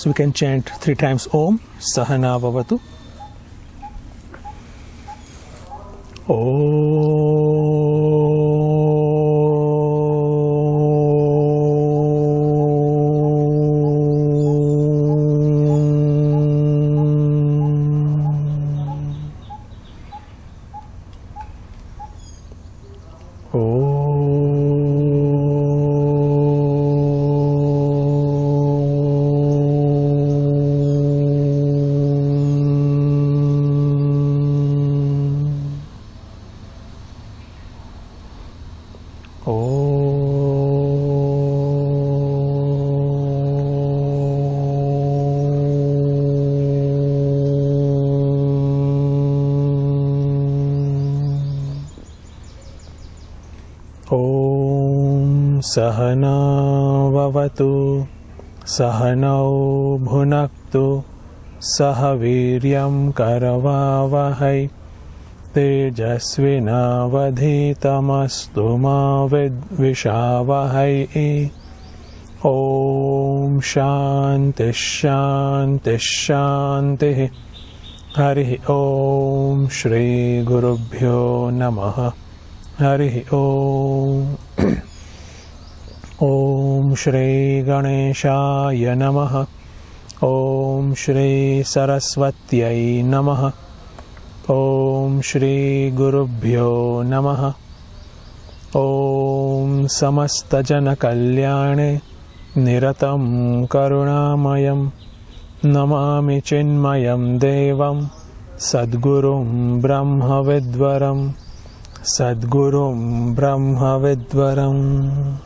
So we can chant 3 times Om Sahana Vavatu. Sahana Vavatu Sahanau Bhunaktu Sahaviryam Karavavahai Tejasvinavadhitamastu ma vidvishavahai. Om Shanti Shanti Shanti. Hari Om Shri Gurubhyo Namaha. Hari Om. Om Shri Ganeshaya Namaha. Om Shri Saraswatyai Namaha. Om Shri Gurubhyo Namaha. Om Samasta Jana Kalyane Niratam Karunamayam Namami Chinmayam Devam Sadgurum Brahma Vidvaram Sadgurum Brahma Vidvaram.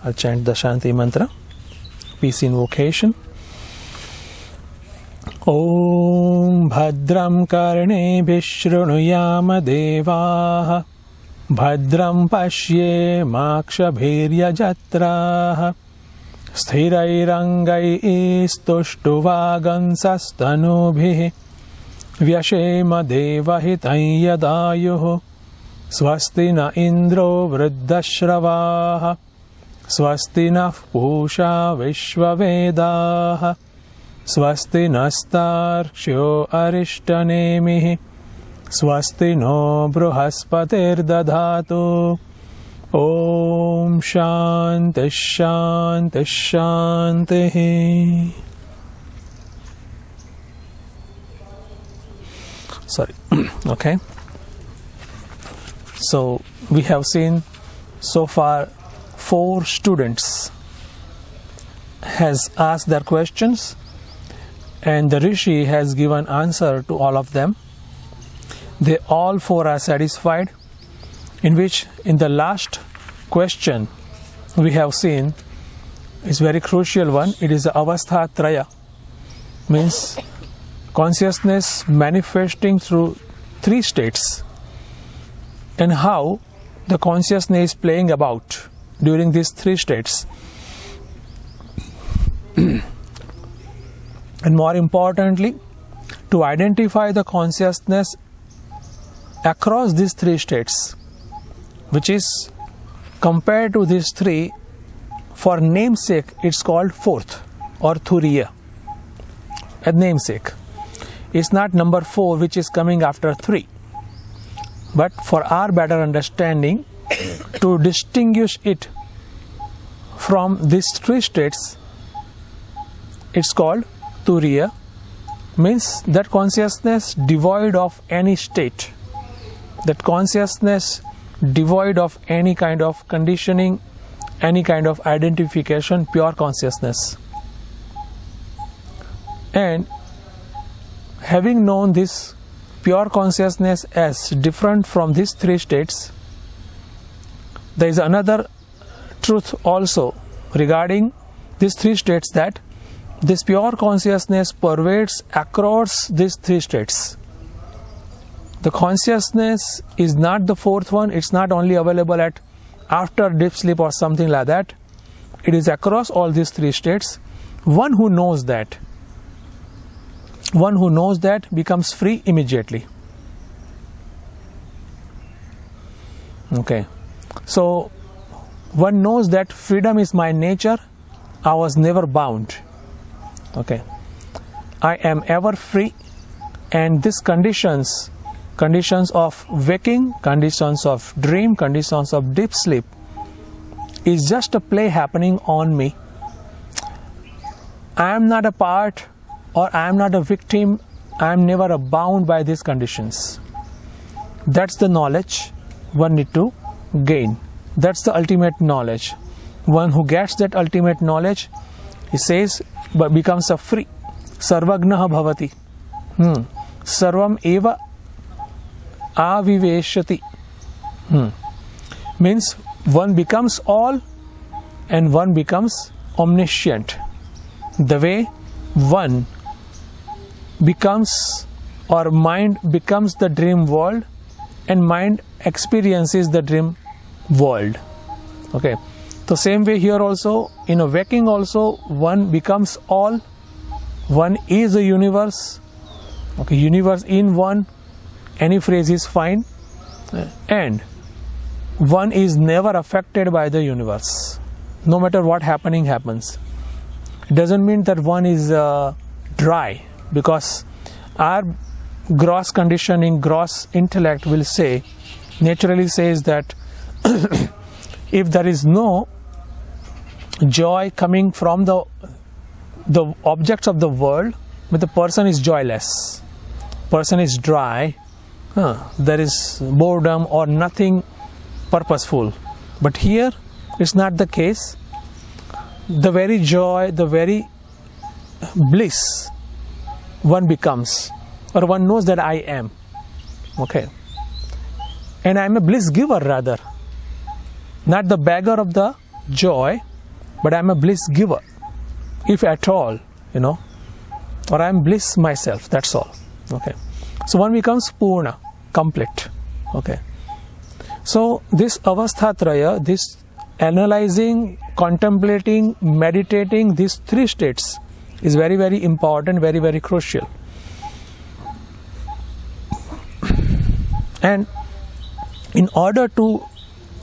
I'll chant the Shanti mantra, peace invocation. Om Bhadram Karnebhih Shrunuyama Devaah Bhadram Pashye Makshabhirya Jatraah Sthirairangai Istushtuvagansastanubhih Vyashema Devahitai Yadayuh Swasti na Indro Vriddashravaah Swasti na Pusha Vishwavedaah Swasti nastarksho arishtanemihi Swasti no bruhaspatir dadhatu. Om Shanti Shanti Shanti. Sorry. Okay. So we have seen so far 4 students has asked their questions, and the Rishi has given answer to all of them. They all 4 are satisfied, in which in the last question we have seen is very crucial one. It is the avastha traya, means consciousness manifesting through 3 states, and how the consciousness is playing about during these 3 states. And more importantly, to identify the consciousness across these 3 states, which is compared to these 3, for namesake it's called 4th or Turiya. A namesake. It's not number 4 which is coming after 3. But for our better understanding, to distinguish it from these 3 states, it's called Turiya, means that consciousness devoid of any state, that consciousness devoid of any kind of conditioning, any kind of identification, pure consciousness. And having known this pure consciousness as different from these 3 states, there is another truth also regarding these 3 states, that this pure consciousness pervades across these 3 states. The consciousness is not the 4th one. It's not only available at after deep sleep or something like that. It is across all these 3 states. One who knows that becomes free immediately. Okay. So one knows that freedom is my nature, I was never bound. Okay, I am ever free, and these conditions of waking, conditions of dream, conditions of deep sleep, is just a play happening on me. I am not a part, or I am not a victim. I am never bound by these conditions. That's the knowledge one need to gain. That's the ultimate knowledge. One who gets that ultimate knowledge, he says, but becomes a free. Sarvagnaha bhavati. Sarvam eva aviveshati. Means one becomes all and one becomes omniscient. The way one becomes, or mind becomes the dream world, and mind experiences the dream world. Okay, the same way here also, in a waking also, one becomes all, one is a universe. Okay, universe in one, any phrase is fine, and one is never affected by the universe. No matter what happens. It doesn't mean that one is dry, because our gross conditioning, gross intellect will say, naturally says that if there is no joy coming from the objects of the world, but the person is joyless, person is dry, there is boredom or nothing purposeful. But here it's not the case. The very joy, the very bliss one becomes, or one knows that I am. Okay, and I am a bliss giver rather, not the beggar of the joy, but I am a bliss giver, if at all, or I am bliss myself, that's all. Okay, so one becomes purna, complete. Okay, so this avasthatraya, this analyzing, contemplating, meditating, these three states is very, very important, very, very crucial. And in order to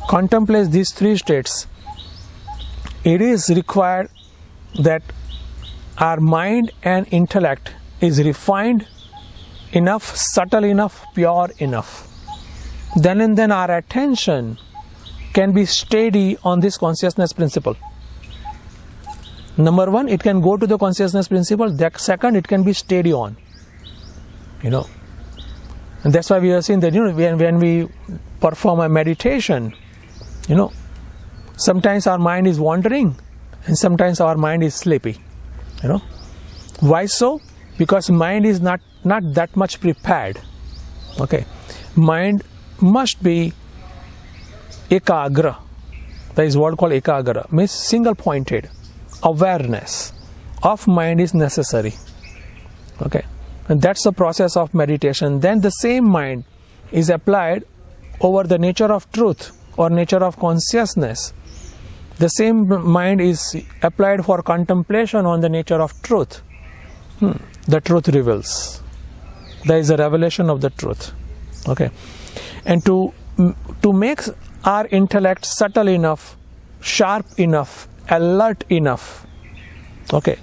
contemplate these three states, it is required that our mind and intellect is refined enough, subtle enough, pure enough. Then and then our attention can be steady on this consciousness principle. Number one, it can go to the consciousness principle. That second, it can be steady on. And that's why we are saying that when we perform a meditation, sometimes our mind is wandering and sometimes our mind is sleepy. Why so? Because mind is not that much prepared. Okay, mind must be ekagra. There is a word called ekagra, means single pointed. Awareness of mind is necessary. Okay, and that's the process of meditation. Then the same mind is applied over the nature of truth or nature of consciousness. The same mind is applied for contemplation on the nature of truth. The truth reveals. There is a revelation of the truth. Okay, and to make our intellect subtle enough, sharp enough, alert enough, okay,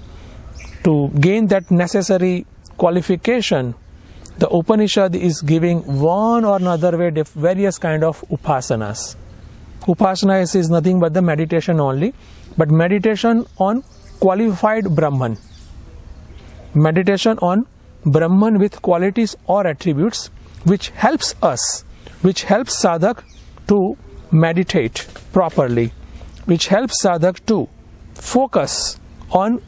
to gain that necessary qualification, the Upanishad is giving one or another way various kind of upasanas. Upasana is nothing but the meditation only, but meditation on qualified Brahman. Meditation on Brahman with qualities or attributes which helps us, which helps sadhak to meditate properly, which helps sadhak to focus on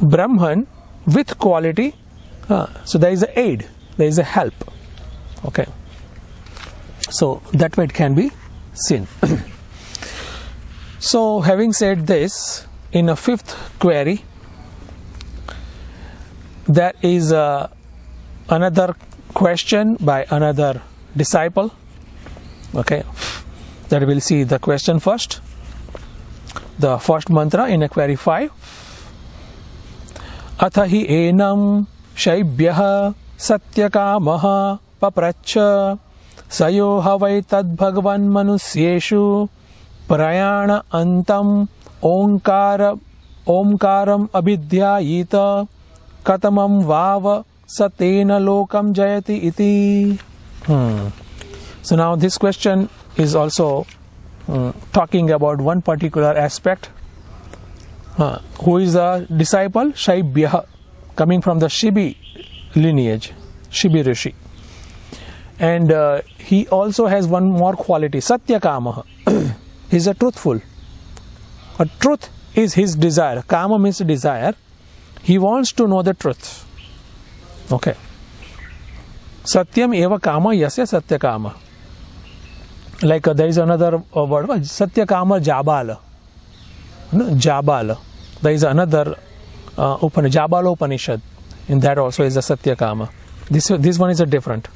Brahman with quality. So there is an aid, there is a help. Okay, so that way it can be seen. So having said this, in a fifth query, there is another question by another disciple. Okay, that we'll see the question first. The first mantra in a query 5. Athahi enam shaibhyah satyakamaha papracha sayo havai tad bhagavan manusyeshu prayana antam onkara omkaram abhidyayita katamam vav satena lokam jayati iti. So now this question is also talking about one particular aspect. Who is the disciple? Shaibhyah, coming from the Shibi lineage, Shibi Rishi. And he also has one more quality, Satyakamaha. He is a truthful. A truth is his desire. Kama means desire. He wants to know the truth. Okay. Satyam eva kama yasya satyakama. Like there is another word, Satyakama Jabala. Jabala. There is another Jabala Upanishad. In that also is a Satyakama. This one is a different.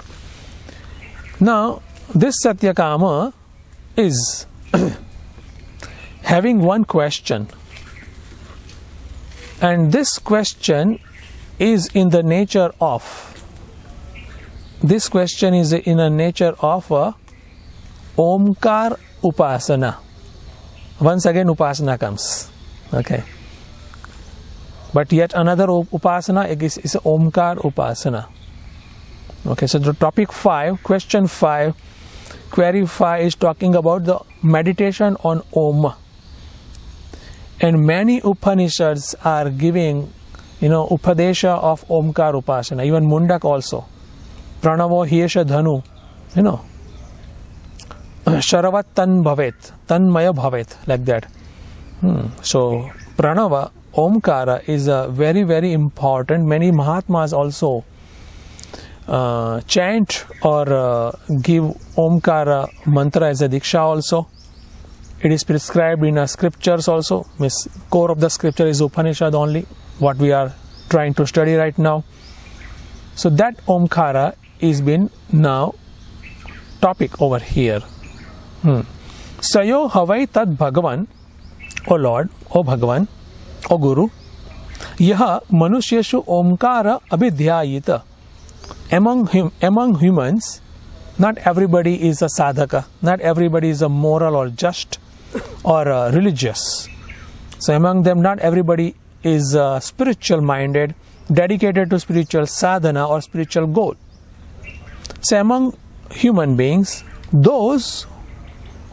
Now, this Satyakama is having one question. And this question is in the nature of. This question is in a nature of a Omkar Upasana. Once again Upasana comes. Okay. But yet another Upasana is Omkar Upasana. Okay, so the topic 5, question 5, query 5 is talking about the meditation on Om. And many Upanishads are giving, Upadesha of Omkar Upasana. Even Mundak also. Pranavo Hiesha Dhanu. Sharavat Tan Bhavet. Tanmaya Bhavet. Like that. So, Pranava, Omkara is a very, very important. Many Mahatmas also chant or give Omkara mantra as a Diksha also. It is prescribed in scriptures also. Means core of the scripture is Upanishad only, what we are trying to study right now. So that Omkara is been now topic over here. Sayo Havai Tad Bhagavan, O Lord, O Bhagavan, O Guru, Yaha Manusyeshu Omkara Abhidyayita. Among humans, not everybody is a sadhaka, not everybody is a moral or just or religious. So among them, not everybody is spiritual minded, dedicated to spiritual sadhana or spiritual goal. So among human beings, those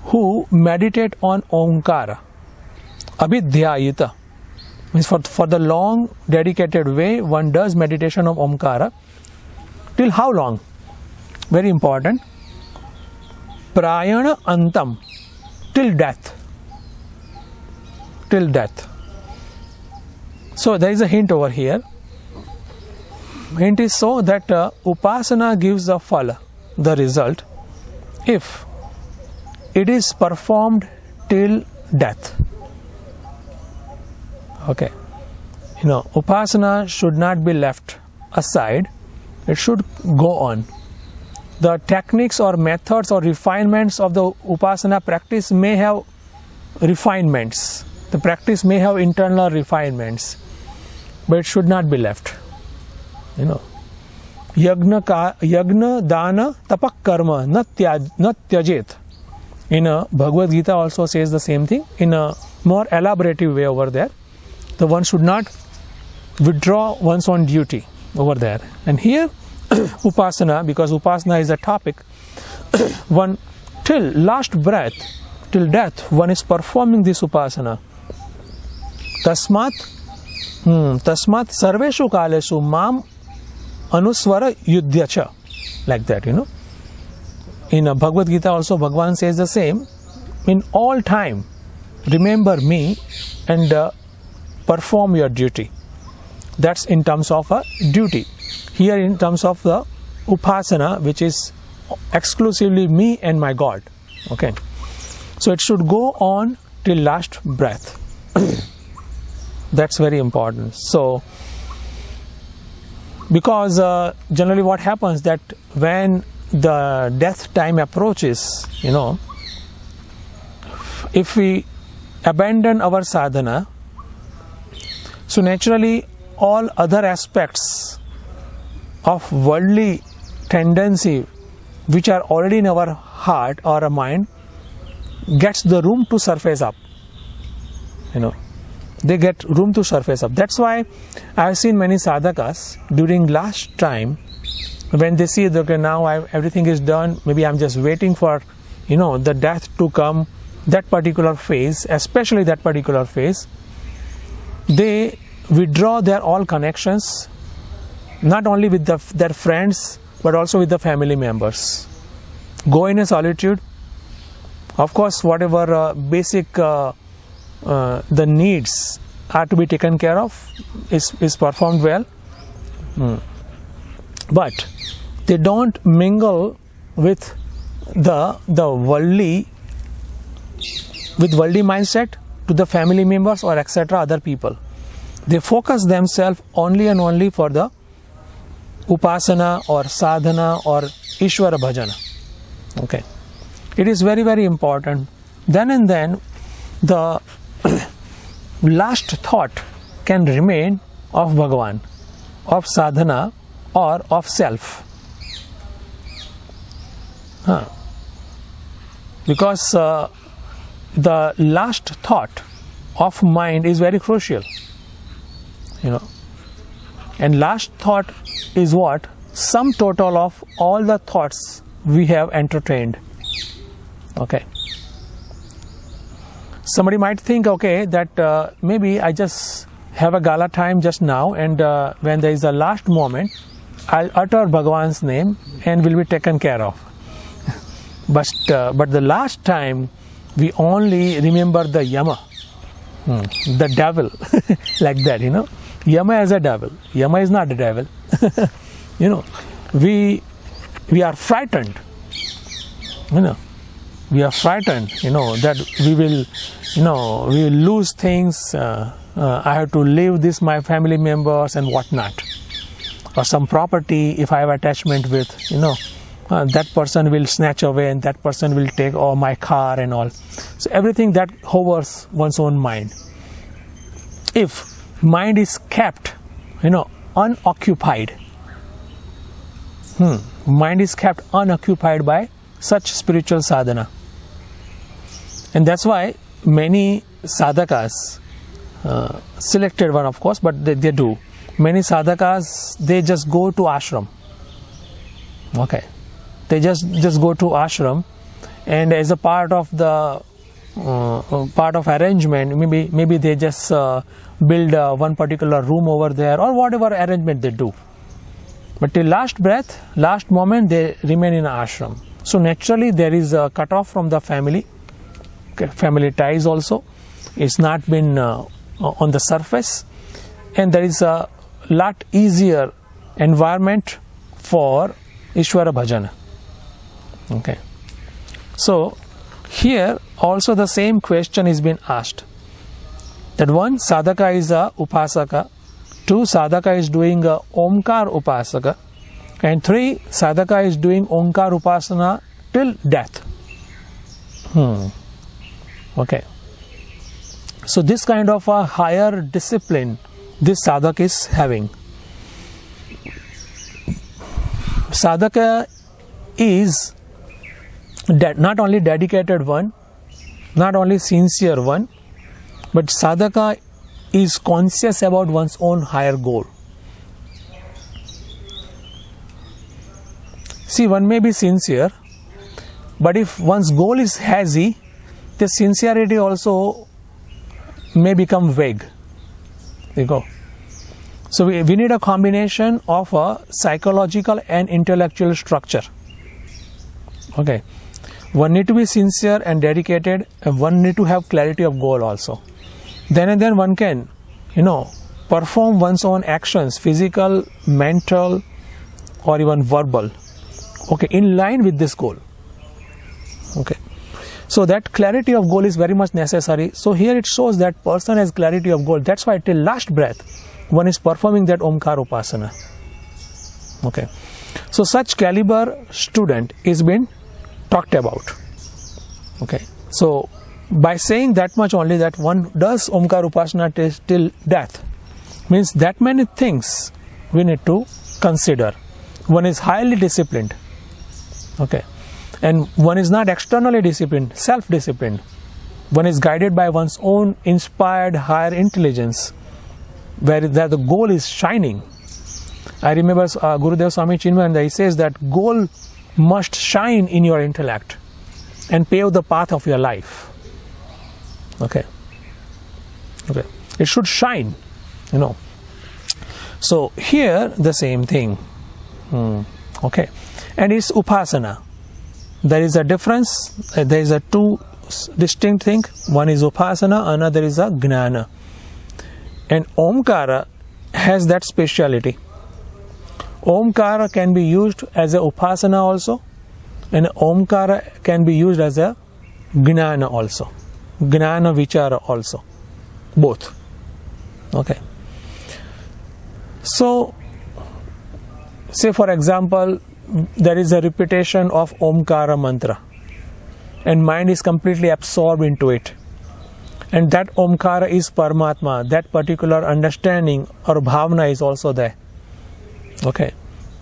who meditate on Omkara, Abhidyayita, means for the long dedicated way, one does meditation of Omkara. Till how long? Very important. Prayana Antam, till death. Till death. So there is a hint over here. Hint is so that Upasana gives the phala, the result, if it is performed till death. Okay. Upasana should not be left aside. It should go on. The techniques or methods or refinements of the Upasana practice may have refinements. The practice may have internal refinements, but it should not be left. Yagna dana tapak karma na tyajet. In Bhagavad Gita also says the same thing in a more elaborative way over there. The one should not withdraw one's own duty over there. And here Upasana, because Upasana is a topic, one till last breath, till death, one is performing this Upasana. Tasmat sarveshu kaleshu mam anuswara yudhyacha. Like that, In Bhagavad Gita also Bhagavan says the same. In all time, remember me and perform your duty. That's in terms of a duty. Here in terms of the Upasana, which is exclusively me and my God. Okay. So it should go on till last breath. That's very important. So, because generally what happens that when the death time approaches, if we abandon our sadhana, so naturally all other aspects of worldly tendency which are already in our heart or our mind gets the room to surface up. They get room to surface up. That's why I have seen many sadhakas during last time, when they see that, okay, now everything is done, maybe I'm just waiting for, the death to come, that particular phase, especially that particular phase, they withdraw their all connections, not only with their friends, but also with the family members. Go in a solitude. Of course, whatever basic the needs are to be taken care of is performed well. But they don't mingle with the worldly mindset to the family members or etc. other people. They focus themselves only and only for the upasana or sadhana or Ishvara bhajana. Okay, it is very, very important. Then and then the last thought can remain of Bhagavan, of sadhana or of self. Because the last thought of mind is very crucial. And last thought is what? Sum total of all the thoughts we have entertained. Okay. Somebody might think, okay, that maybe I just have a gala time just now, and when there is a last moment, I'll utter Bhagavan's name and will be taken care of. But the last time, we only remember the Yama, the devil, like that, Yama is a devil. Yama is not a devil. We are frightened. We are frightened, that we will lose things. I have to leave this, my family members and whatnot, or some property. If I have attachment with, that person will snatch away, and that person will take my car and all. So everything that hovers one's own mind. If mind is kept, unoccupied, mind is kept unoccupied by such spiritual sadhana. And that's why many sadhakas, selected one of course, but they do. Many sadhakas, they just go to ashram. Okay. They just go to ashram, and as a part of the part of arrangement, maybe they just build one particular room over there, or whatever arrangement they do. But till last breath, last moment, they remain in ashram. So naturally there is a cut off from the family. Family ties also. It's not been on the surface, and there is a lot easier environment for Ishvara bhajana. Okay. So here also the same question is being asked. That one, sadhaka is a upasaka. Two, sadhaka is doing a omkar upasaka. And three, sadhaka is doing omkar upasana till death. Okay. So this kind of a higher discipline this sadhaka is having. Sadhaka is not only dedicated one, not only sincere one, but sadhaka is conscious about one's own higher goal. See, one may be sincere, but if one's goal is hazy, the sincerity also may become vague. There you go. So we need a combination of a psychological and intellectual structure. Okay. One need to be sincere and dedicated, and one need to have clarity of goal also. Then and then one can, perform one's own actions, physical, mental, or even verbal. Okay, in line with this goal. Okay. So that clarity of goal is very much necessary. So here it shows that person has clarity of goal. That's why till last breath, one is performing that Omkar Upasana. Okay. So such caliber student is being talked about. Okay. So by saying that much only, that one does Omkar Upasana till death, means that many things we need to consider. One is highly disciplined. Okay. And one is not externally disciplined, self-disciplined. One is guided by one's own inspired higher intelligence, where the goal is shining. I remember Gurudev Swami Chinmaya, he says that goal must shine in your intellect and pave the path of your life. Okay. It should shine, So here the same thing. Okay. And it's upasana. There is a difference. There is a two distinct thing. One is upasana, another is a gnana. And Omkara has that speciality. Omkara can be used as a upasana also, and Omkara can be used as a gnana also. Gnana vichara also. Both. Okay. So, say for example, there is a repetition of Omkara mantra, and mind is completely absorbed into it. And that Omkara is Paramatma, that particular understanding or bhavna is also there. Okay.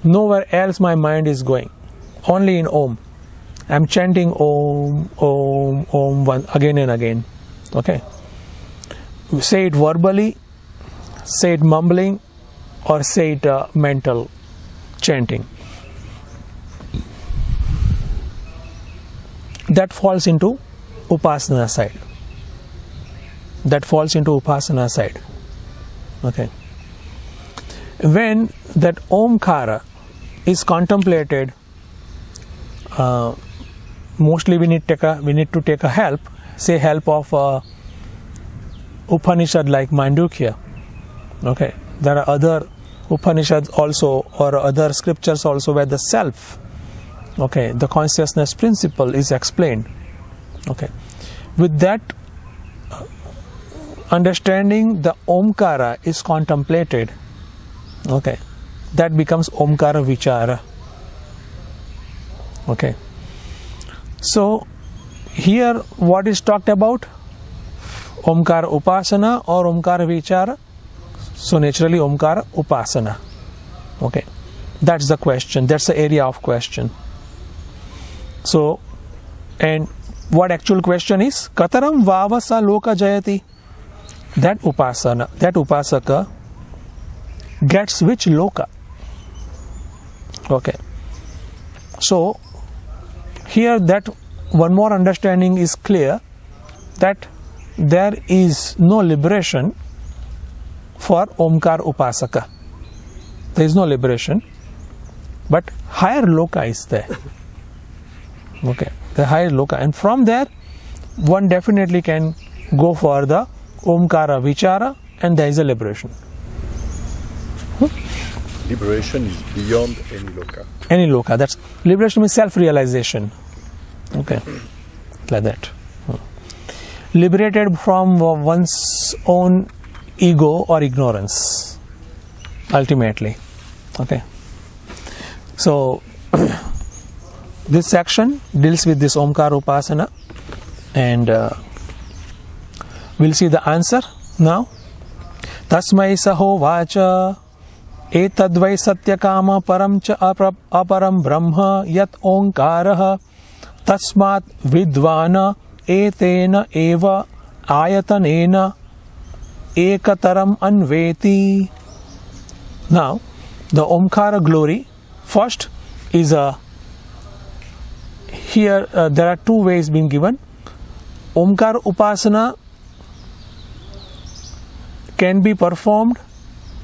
Nowhere else my mind is going. Only in Om. I'm chanting Om, Om, Om again and again. Okay. Say it verbally, say it mumbling, or say it mental chanting. That falls into Upasana side. Okay. When that Omkara is contemplated, mostly we need to take a help, say help of Upanishad like Mandukya. Okay. There are other Upanishads also, or other scriptures also, where the self, okay, the consciousness principle is explained. Okay. With that understanding, the Omkara is contemplated. Okay. That becomes Omkara vichara. Okay. So here what is talked about? Omkara upasana or Omkara vichara? So naturally Omkara upasana. Okay. That's the question. That's the area of question. So, and what actual question is? Kataram vavasa loka jayati. That upasaka gets which loka? Okay. So here that one more understanding is clear, that there is no liberation for Omkar Upasaka. There is no liberation, but higher loka is there. Okay, the higher loka, and from there one definitely can go for the Omkara Vichara, and there is a liberation. Liberation is beyond any loka. Any loka. That's liberation means self-realization. Okay, like that. Liberated from one's own ego or ignorance, ultimately. Okay. So this section deals with this Omkara Upasana, and we'll see the answer now. Tasmai saho vacha etadvai satyakama param cha aparam brahma yat omkarah tasmat vidvana etena eva ayatanena ekataram anveti. Now the Omkara glory first is here there are two ways being given. Omkara Upasana can be performed,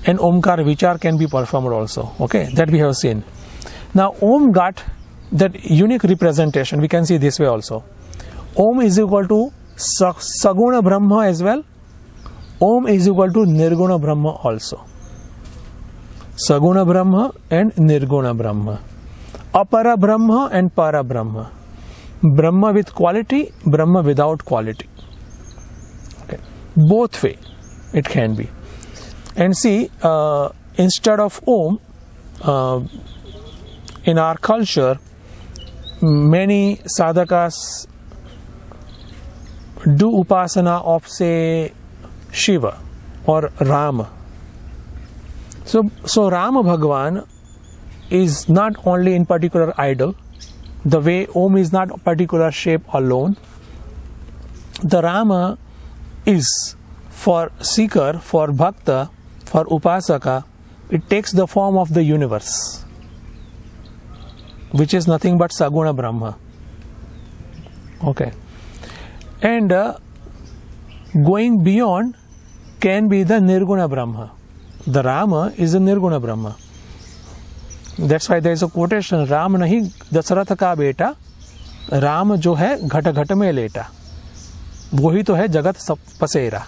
and Omkara Vichar can be performed also. Okay, that we have seen. Now Om got that unique representation. We can see this way also. Om is equal to Saguna Brahma as well. Om is equal to Nirguna Brahma also. Saguna Brahma and Nirguna Brahma. Apara Brahma and Para Brahma. Brahma with quality, Brahma without quality. Okay. Both way it can be. And see, instead of Om, in our culture, many sadhakas do upasana of, say, Shiva or Rama. So Rama Bhagavan is not only in particular idol, the way Om is not a particular shape alone, the Rama is for seeker, for bhakta, for upasaka, it takes the form of the universe, which is nothing but Saguna Brahma. Okay. And going beyond can be the Nirguna Brahma. The Rama is a Nirguna Brahma. That's why there is a quotation, Ram nahi Dasharatha ka beta, Ram jo hai घट घट में लेटा, वही तो है जगत सब पसेरा.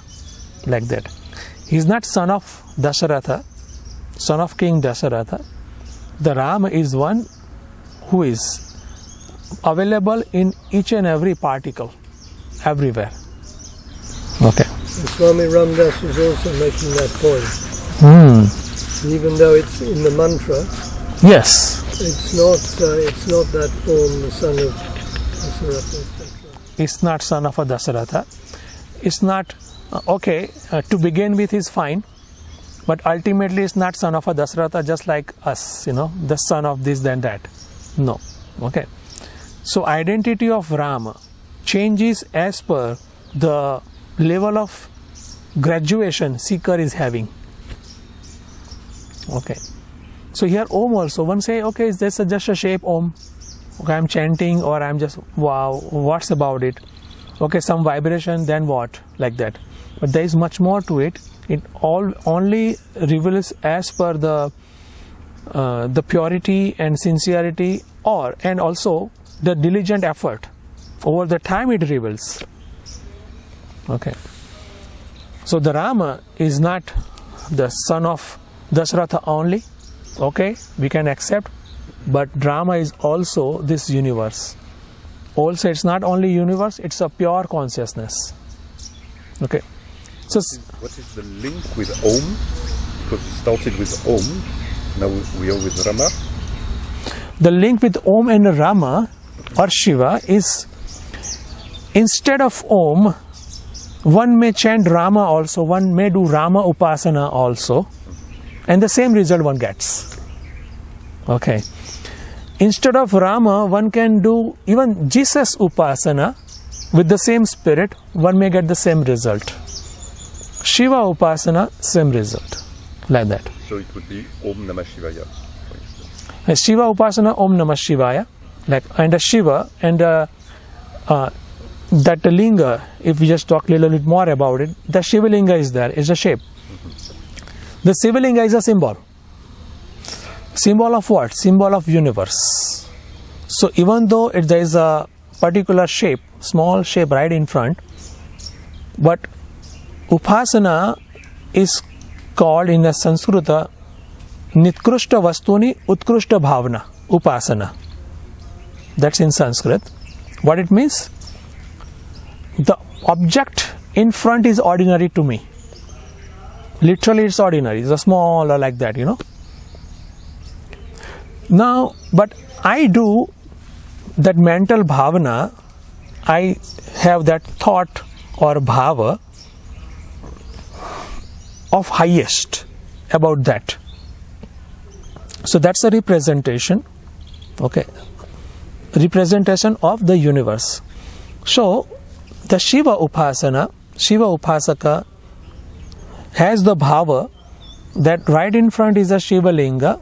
Like that. He is not son of Dasharatha, son of King Dasharatha. The Ram is one who is available in each and every particle, everywhere. Okay. And Swami Ramdas was also making that point. Even though it's in the mantra, Yes. it's not that form, the son of Dasharatha, etc. It's not son of a Dasharatha. It's not, to begin with is fine, but ultimately it's not son of a Dasharatha just like us, the son of this, then that. No. Okay. So identity of Rama changes as per the level of graduation seeker is having. Okay. So here Om also, one say, okay, is this just a shape Om? Okay, I'm chanting or I'm just, wow, what's about it? Okay, some vibration, then what? Like that. But there is much more to it. It all only reveals as per the purity and sincerity and also the diligent effort. Over the time it reveals. Okay. So the Rama is not the son of Dasharatha only. Okay, we can accept. But Rama is also this universe. Also, it's not only universe, it's a pure consciousness. Okay. So what is the link with Om? Because it started with Om, now we are with Rama. The link with Om and Rama or Shiva is, instead of Om, one may chant Rama also, one may do Rama Upasana also, and the same result one gets. Okay. Instead of Rama, one can do even Jesus Upasana with the same spirit, one may get the same result. Shiva Upasana, same result. Like that. So it would be Om Namah Shivaya, for instance. Shiva Upasana, Om Namah Shivaya, and a Shiva, and that linga, if we just talk a little bit more about it, the Shiva linga is there, is a shape. The Shiva linga is a symbol. Symbol of what? Symbol of universe. So even though there is a particular shape, small shape right in front, but Upasana is called in the Sanskrita Nitkrushta Vastuni Utkrushta Bhavna Upasana. That's in Sanskrit. What it means? The object in front is ordinary to me. Literally it's ordinary. It's a small or like that, Now, but I do that mental bhavana, I have that thought or bhava of highest about that. So that's a representation, okay, representation of the universe. So the Shiva Upasana, Shiva Upasaka has the bhava that right in front is a Shiva Linga,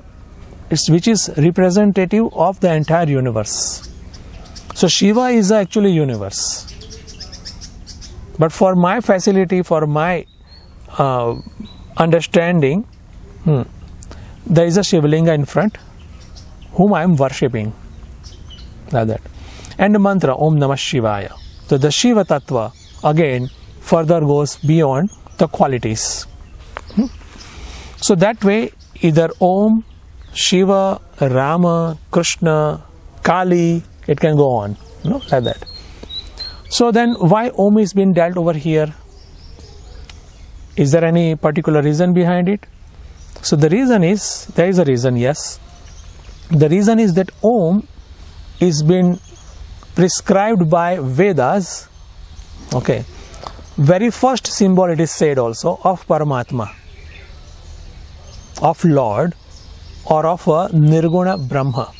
which is representative of the entire universe. So Shiva is actually universe. But for my facility, for my understanding, there is a Shiva Linga in front whom I am worshipping. Like that. And the mantra Om Namah Shivaya. So the Shiva Tattva again further goes beyond the qualities. So that way either Om, Shiva, Rama, Krishna, Kali, it can go on, like that. So then why Om is being dealt over here? Is there any particular reason behind it? So the reason is, there is a reason, yes. The reason is that Om is being prescribed by Vedas. Okay. Very first symbol it is said also of Paramatma, of Lord, or of a Nirguna Brahma.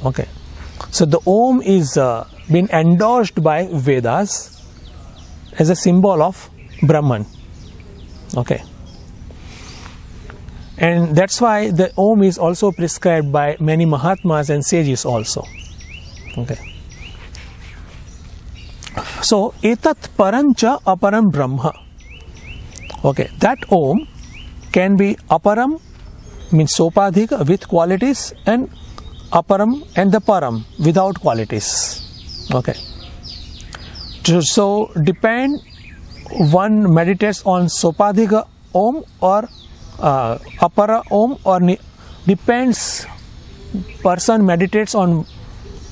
Okay. So the Om is being endorsed by Vedas as a symbol of Brahman. Okay. And that's why the Om is also prescribed by many Mahatmas and sages also. Okay. So, etat parancha aparam brahma. Okay, that Om can be aparam, means sopadhika with qualities, and aparam and the param without qualities. Okay. So, depend one meditates on sopadhika Om or apara Om, or depends person meditates on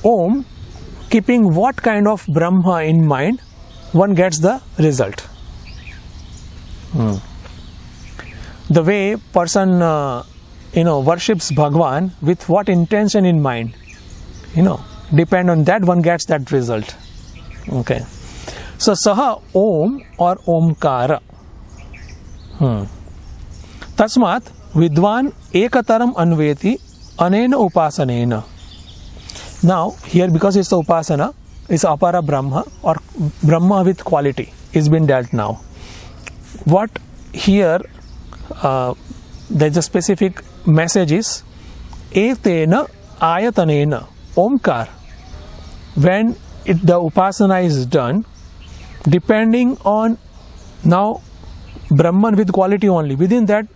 Om, keeping what kind of Brahma in mind, one gets the result. The way person worships Bhagwan, with what intention in mind, depend on that, one gets that result. Okay. So saha Om or Omkara. Tasmat vidwan ekataram anveti anena upasanena. Now here, because it's the upasana, it's apara Brahma or Brahma with quality is been dealt now. What here there's a specific message is etena ayatanena Omkar. When the upasana is done, depending on now Brahman with quality only, within that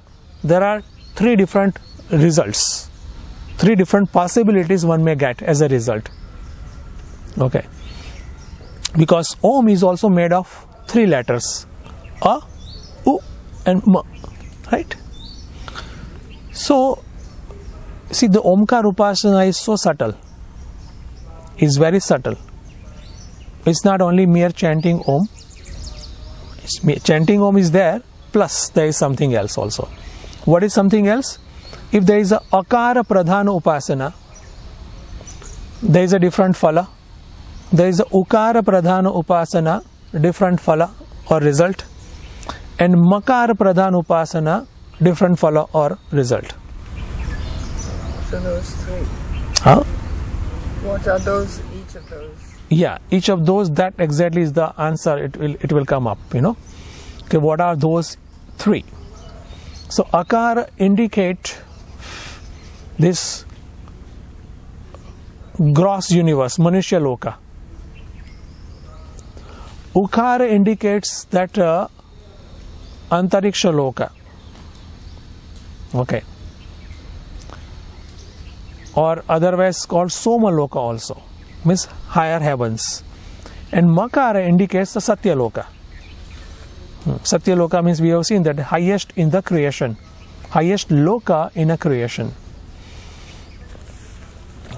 there are three different results, three different possibilities one may get as a result. Okay. Because Om is also made of three letters, A, U and Ma, right? So, see, the Omkar Upasana is so subtle, is very subtle. It's not only mere chanting Om, chanting Om is there, plus there is something else also. What is something else? If there is a Akara Pradhana Upasana, there is a different phala. There is a Ukara Pradhana Upasana, different phala or result. And Makara Pradhana Upasana, different phala or result. So those three. Huh? What are those, each of those? Yeah, each of those, that exactly is the answer. It will come up, Okay, what are those three? So Akara indicate this gross universe, Manushya Loka. Ukara indicates that Antariksha Loka. Okay. Or otherwise called Soma Loka also, means higher heavens. And Makara indicates the Satya Loka. Satya Loka means we have seen that highest in the creation, highest Loka in a creation.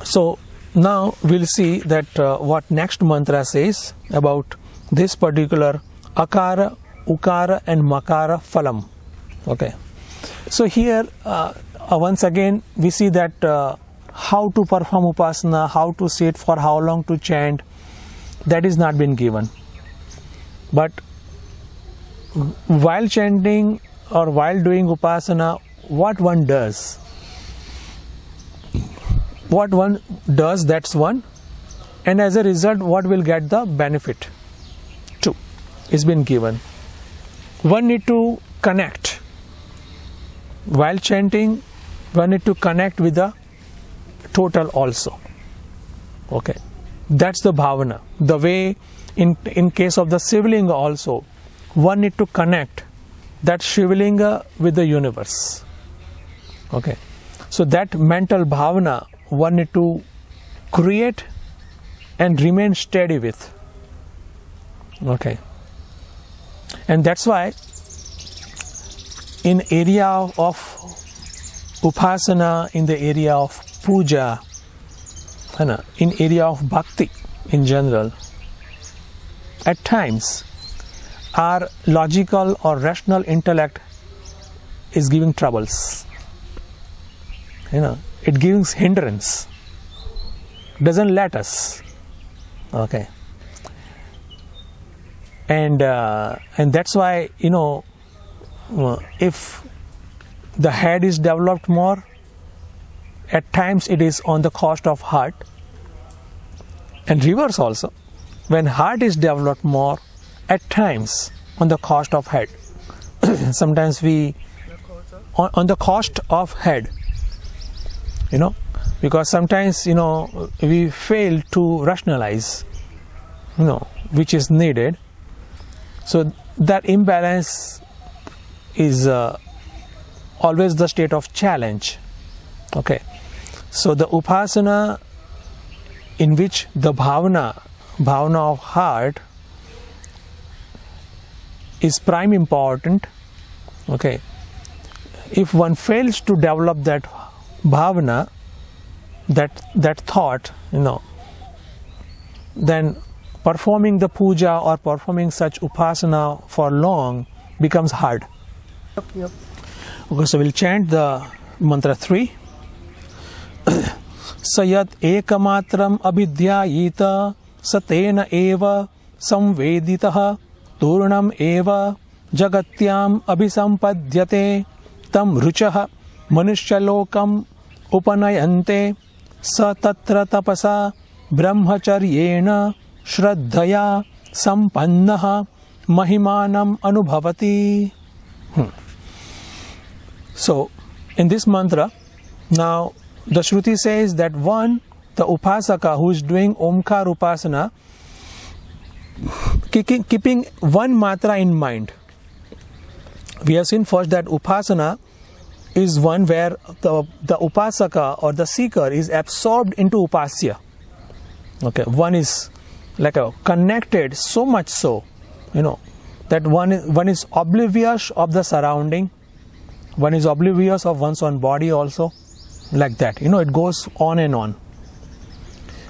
So now we'll see that what next mantra says about this particular Akara, Ukara and Makara Phalam. Okay. So here once again we see that how to perform Upasana, how to sit, for how long to chant, that is not been given. But while chanting or while doing Upasana, what one does, that's one, and as a result what will get the benefit too is been given. One need to connect while chanting, one need to connect with the total also. Okay, that's the bhavana. The way in case of the Shivlinga also, one need to connect that Shivlinga with the universe. Okay, so that mental bhavana one need to create and remain steady with. Okay, and that's why in area of Upasana, in the area of puja, in area of bhakti in general, at times our logical or rational intellect is giving troubles. It gives hindrance, doesn't let us. Okay, and that's why if the head is developed more, at times it is on the cost of heart, and reverse also. When heart is developed more, at times on the cost of head. Sometimes we on the cost of head, because sometimes we fail to rationalize which is needed. So that imbalance is always the state of challenge. Okay, so the upasana in which the bhavna of heart is prime important. Okay, if one fails to develop that bhavana, that thought, then performing the puja or performing such upasana for long becomes hard. Yep. Okay, so we'll chant the mantra 3. Sayat ekamatram abhidyayita satena eva samveditah turnam eva jagatyam abhisampadyate tam ruchah manushya upanayante sa tatra tapasa brahmacharyena shraddhaya sampannah mahimanam anubhavati. So in this mantra, now the Shruti says that the upasaka who is doing Omkar Upasana, keeping one matra in mind. We have seen first that Upasana is one where the upasaka or the seeker is absorbed into upasya. Okay, one is like connected so much so, that one is oblivious of the surrounding, one is oblivious of one's own body also, like that. It goes on and on.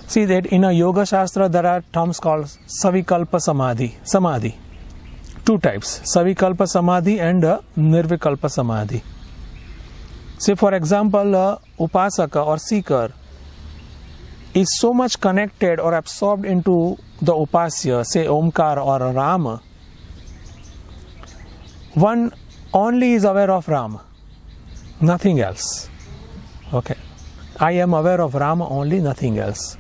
See that in a yoga shastra there are terms called savikalpa samadhi. Two types, savikalpa samadhi and nirvikalpa samadhi. Say for example, upasaka or seeker is so much connected or absorbed into the upasya, say Omkar or Rama, one only is aware of Rama, nothing else. Okay, I am aware of Rama only, nothing else.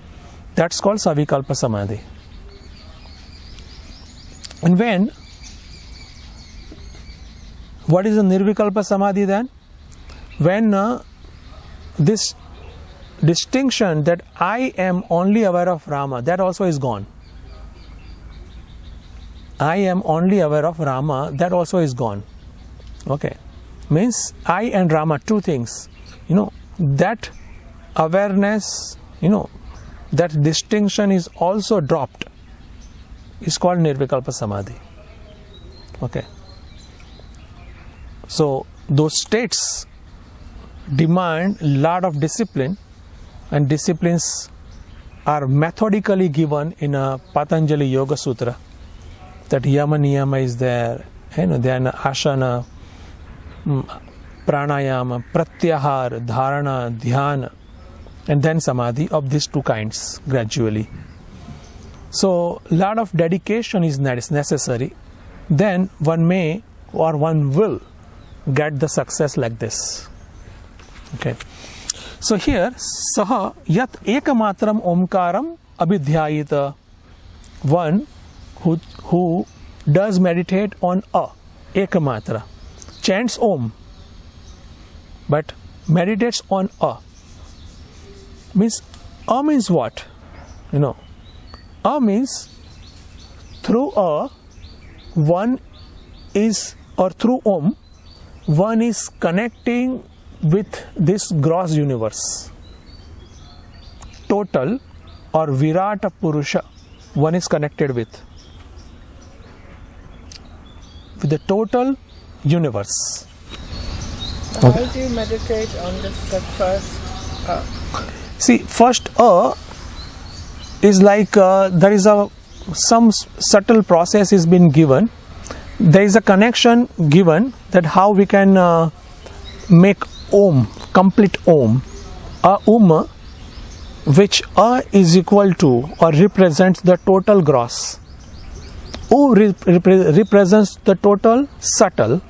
That's called savikalpa samadhi. And what is the nirvikalpa samadhi then? When this distinction that I am only aware of Rama, that also is gone. I am only aware of Rama, that also is gone. Okay, means I and Rama, two things. That awareness, that distinction is also dropped. It's called nirvikalpa samadhi. Okay, so those states demand a lot of discipline, and disciplines are methodically given in a Patanjali Yoga Sutra. That yama niyama is there, then asana, pranayama, pratyahar, dharana, dhyana, and then samadhi of these two kinds gradually. So a lot of dedication is necessary. Then one may or one will get the success like this. Okay. So here, saha yat ekamatram omkaram abhidhyayita, one who does meditate on ekamatra, chants om, but meditates on means what? Means through one is, or through om, one is connecting with this gross universe, total or Virata Purusha, one is connected with the total universe. How do you meditate on this first? See, first is like there is some subtle process is been given. There is a connection given that how we can make Om, complete Om, which is equal to or represents the total gross. U represents the total subtle,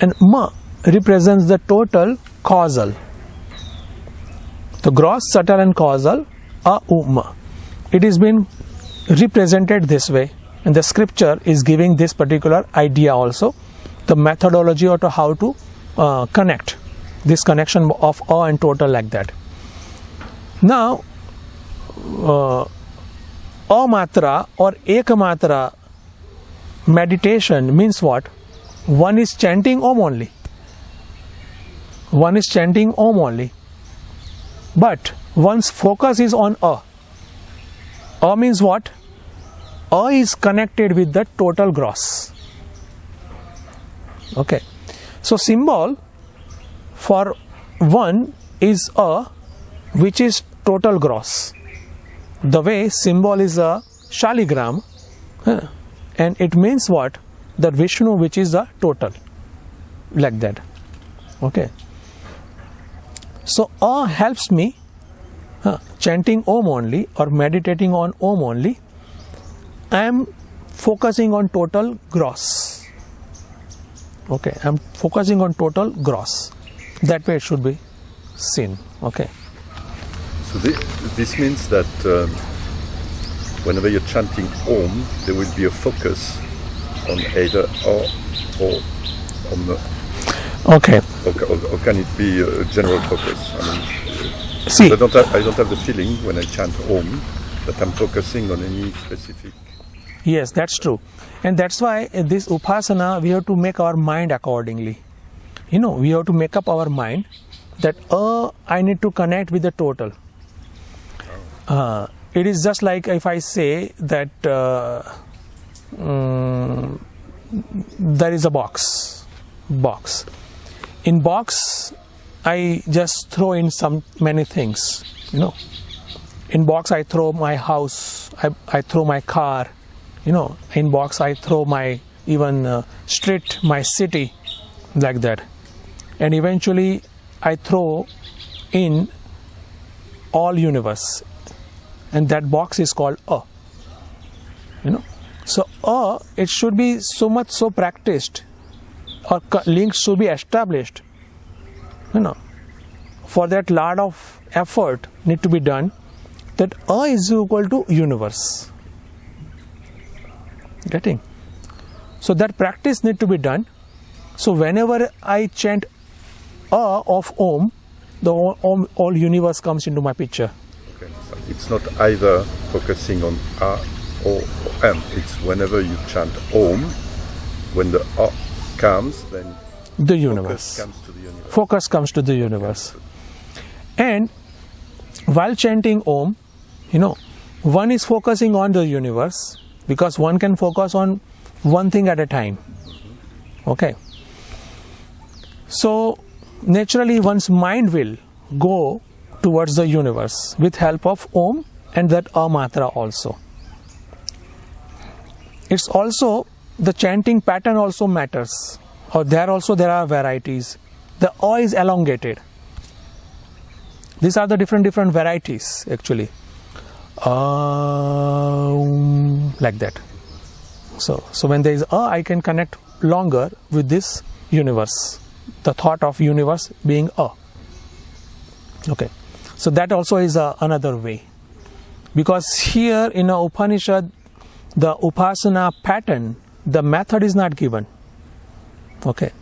and Ma represents the total causal. The gross, subtle and causal, Ma. It is been represented this way And the scripture is giving this particular idea also, the methodology or to how to connect, this connection of A and total like that. Now, amatra or ekamatra meditation means what? One is chanting Om only. One is chanting Om only. But one's focus is on A. A means what? A is connected with the total gross. Okay. So symbol for one is A, which is total gross. The way symbol is a shaligram, and it means what? The Vishnu, which is the total, like that. Okay. So A helps me chanting Om only or meditating on Om only. I am focusing on total gross. Okay, I am focusing on total gross. That way it should be seen. Okay. So this means that whenever you're chanting Om, there will be a focus on either A or Om. Okay. Or can it be a general focus? I mean, see, I don't have the feeling when I chant Om that I'm focusing on any specific. Yes, that's true. And that's why this upasana, we have to make our mind accordingly. You know, we have to make up our mind that I need to connect with the total. It is just like if I say that there is a box. In box, I just throw in many things. You know, in box I throw my house. I throw my car. You know, in box I throw my even street, my city, like that. And eventually I throw in all universe. And that box is called A. You know, so A, it should be so practiced, or links should be established. You know, for that lot of effort need to be done, that A is equal to universe. Getting? So that practice need to be done. So whenever I chant A of Om, the all universe comes into my picture. Okay. It's not either focusing on A or M. It's whenever you chant Om, when the A comes, then the universe. Focus comes to the universe. And while chanting Om, you know, one is focusing on the universe, because one can focus on one thing at a time. Okay. So naturally one's mind will go towards the universe with help of Om and that A matra also. It's also, the chanting pattern also matters, or there are varieties. The A is elongated. These are the different varieties actually. Like that. So when there is A, I can connect longer with this universe. The thought of universe being A. Okay. So that also is another way. Because here in a Upanishad, the upasana pattern, the method is not given. Okay.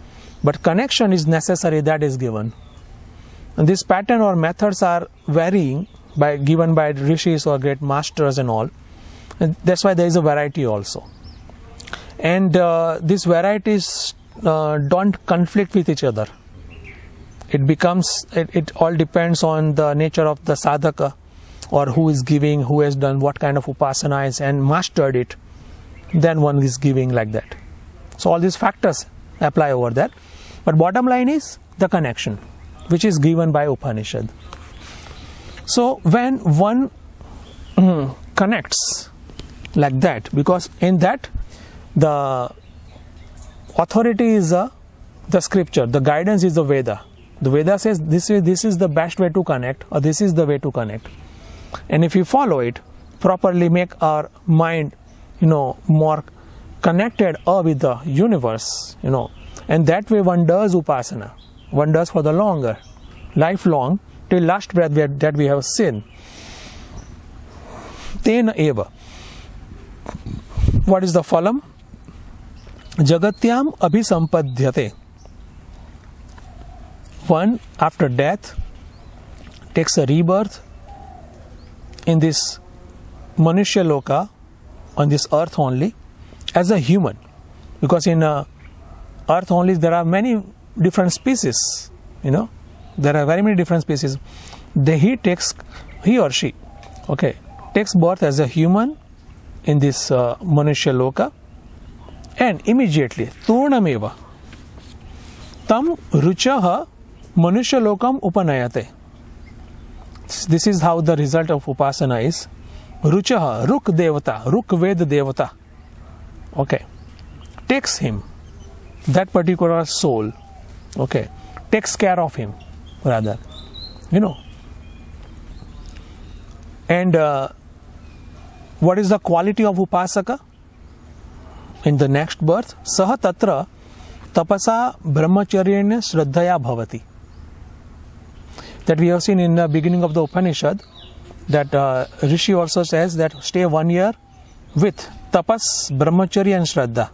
But connection is necessary, that is given. And this pattern or methods are varying, given by rishis or great masters and all. And that's why there is a variety also. And these varieties don't conflict with each other. It all depends on the nature of the sadhaka, or who is giving, who has done what kind of upasana is and mastered it. Then one is giving like that. So all these factors apply over there. But bottom line is the connection, which is given by Upanishad. So when one connects like that, because in that the authority is the scripture, the guidance is the Veda. The Veda says this is the best way to connect, or this is the way to connect. And if we follow it properly, make our mind, more connected with the universe, and that way one does upasana. One does for the longer, lifelong, till last breath that we have seen. Tena eva. what is the phalam? Jagatyam abhisampadhyate. One, after death, takes a rebirth in this Manushya Loka, on this earth only, as a human. Because in earth only there are many different species, there are very many different species. He or she, takes birth as a human in this Manushya Loka, and immediately, Turnameva, Tam Ruchaha Manushya Lokam Upanayate. This is how the result of Upasana is. Ruchaha, Ruk Devata, Ruk Ved Devata, takes him, that particular soul, takes care of him, rather, And what is the quality of Upasaka? In the next birth, Saha Tatra Tapasa Brahmacharyena Shraddhaya Bhavati. That we have seen in the beginning of the Upanishad, that Rishi also says that stay 1 year with tapas, brahmacharya and shraddha.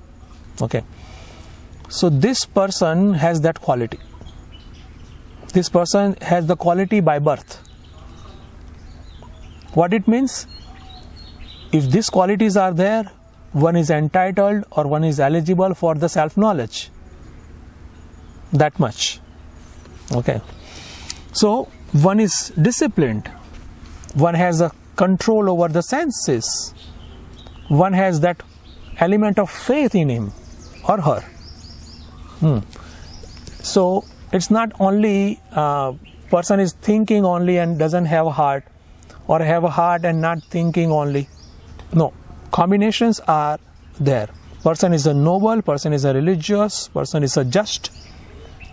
So this person has that quality. This person has the quality by birth. What it means? If these qualities are there, one is entitled or one is eligible for the self-knowledge. That much. So one is disciplined. One has a control over the senses. One has that element of faith in him or her. So it's not only person is thinking only and doesn't have a heart, or have a heart and not thinking only. No, combinations are there. Person is a noble, person is a religious, person is a just,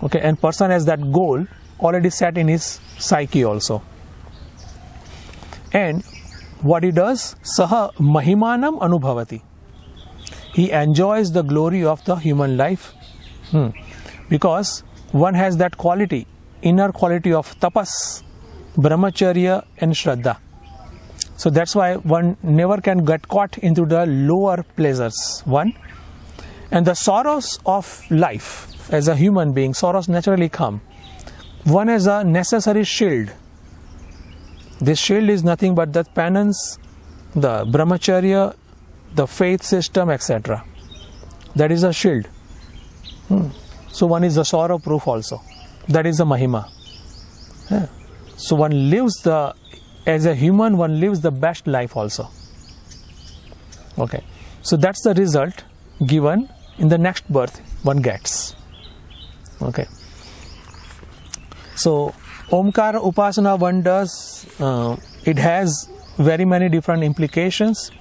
and person has that goal already set in his psyche also. And what he does, Saha Mahimanam Anubhavati. He enjoys the glory of the human life, because one has that quality, inner quality of tapas, brahmacharya and shraddha. So that's why one never can get caught into the lower pleasures. One, and the sorrows of life as a human being, sorrows naturally come. One has a necessary shield. This shield is nothing but the penance, the brahmacharya, the faith system, etc. That is a shield. So one is a sorrow proof also. That is the mahima. So one lives as a human, one lives the best life also. So that's the result given in the next birth one gets. So Omkara Upasana one does, it has very many different implications.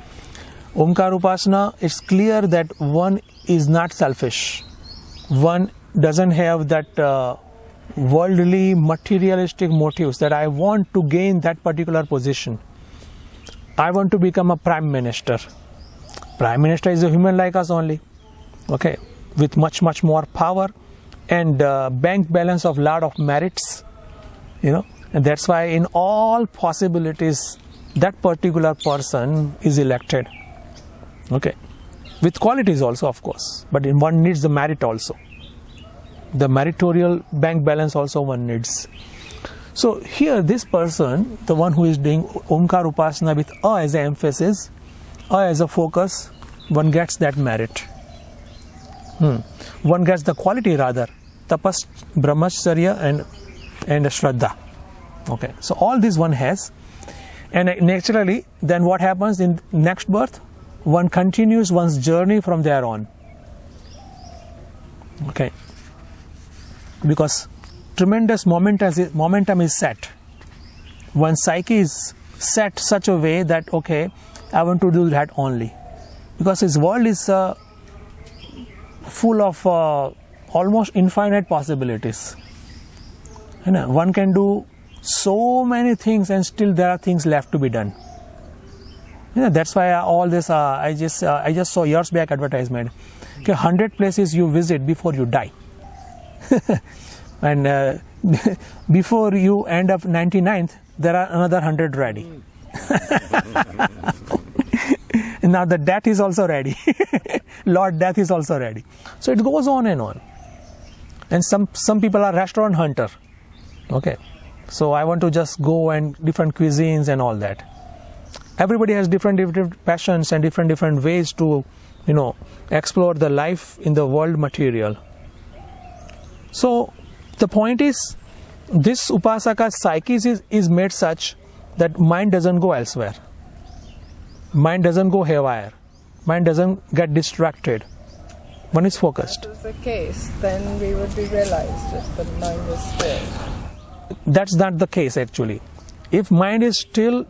Omkara Upasana, it's clear that one is not selfish. One doesn't have that worldly, materialistic motives that I want to gain that particular position. I want to become a prime minister. Prime minister is a human like us only, with much more power and bank balance of lot of merits, and that's why in all possibilities that particular person is elected, with qualities also, of course, but one needs the merit also. The meritorial bank balance also one needs. So here this person, the one who is doing Omkara Upasana with A as an emphasis, A as a focus, one gets that merit. One gets the quality rather, tapas, brahmacharya and shraddha. So all this one has, and naturally then what happens in next birth? One continues one's journey from there on. Because tremendous momentum is set. One's psyche is set such a way that I want to do that only. Because his world is full of almost infinite possibilities. One can do so many things and still there are things left to be done. That's why all this, I just saw years back advertisement. 100 places you visit before you die. And before you end up 99th, there are another 100 ready. Now the death is also ready. Lord Death is also ready. So it goes on and on. And some people are restaurant hunter. Okay. So I want to just go and different cuisines and all that. Everybody has different passions and different ways to, explore the life in the world material. So the point is, this Upasaka's psyche is made such that mind doesn't go elsewhere. Mind doesn't go haywire. Mind doesn't get distracted. One is focused. If that was the case, then we would be realized if the mind is still. That's not the case actually. If mind is still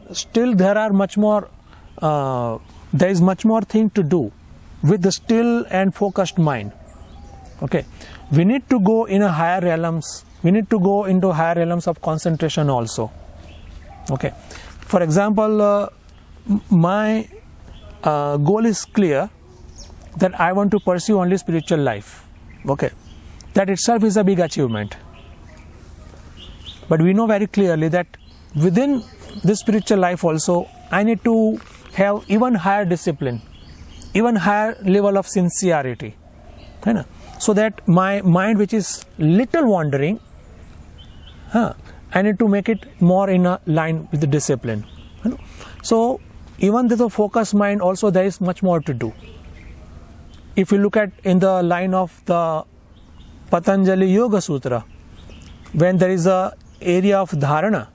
there are much more, there is much more thing to do with the still and focused mind. Okay. We need to go in a higher realms. We need to go into higher realms of concentration also. Okay. For example, my goal is clear that I want to pursue only spiritual life. Okay. That itself is a big achievement. But we know very clearly that within this spiritual life also, I need to have even higher discipline, even higher level of sincerity. So that my mind, which is little wandering, I need to make it more in a line with the discipline. So even with the focused mind also there is much more to do. If you look at in the line of the Patanjali Yoga Sutra, when there is a area of dharana,